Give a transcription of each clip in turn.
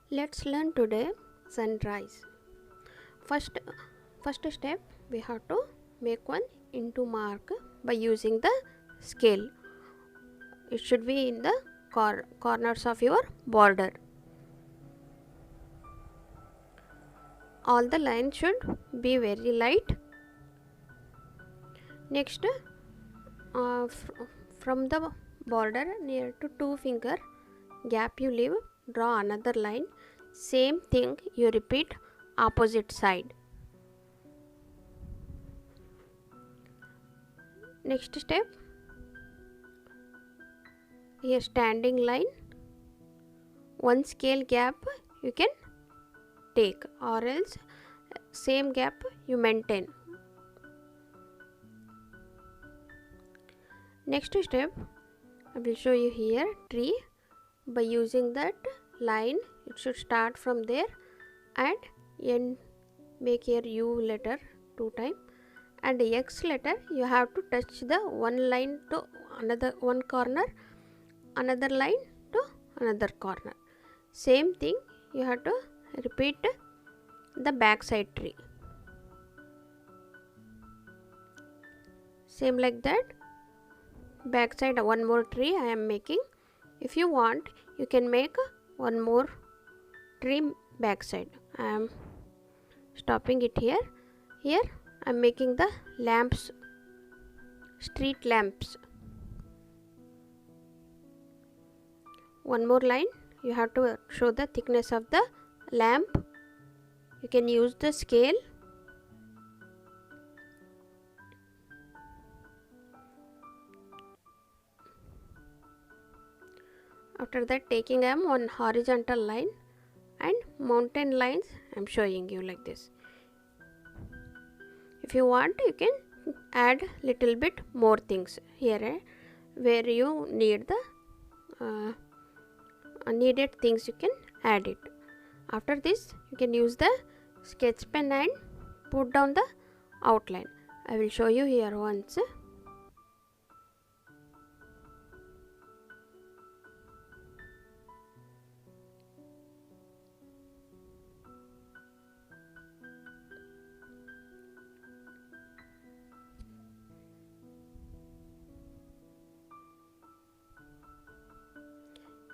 Let's learn today sunrise. First, first step we have to make one into mark by using the scale. It should be in the corners of your border. All the lines should be very light. Next, from the border near to 2 finger gap you leave, draw another line. Same thing you repeat opposite side. Next step, here standing line, one scale gap you can take, or else same gap you maintain. Next step, I will show you here tree. By using that line, it should start from there and end, make here U letter 2 times, and X letter you have to touch the one line to another one corner, another line to another corner. Same thing you have to repeat the back side tree. Same like that, back side one more tree I am making. If you want, you can make one more tree back side. I am stopping it here. Here I am making the lamps, street lamps. One more line, you have to show the thickness of the lamp. You can use the scale. After that, taking one horizontal line and mountain lines I am showing you like this. If you want, you can add little bit more things here where you need the needed things, you can add it. After this, you can use the sketch pen and put down the outline. I will show you here once.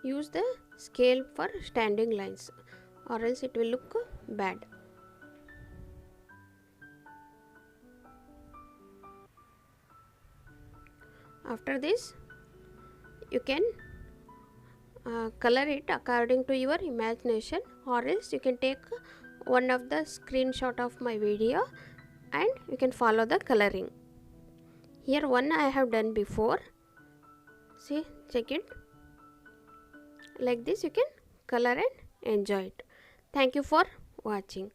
Use the scale for standing lines, or else it will look bad. After this, you can color it according to your imagination, or else you can take one of the screenshot of my video and you can follow the coloring. Here one I have done before. See, check it. Like this you can color and enjoy it. Thank you for watching.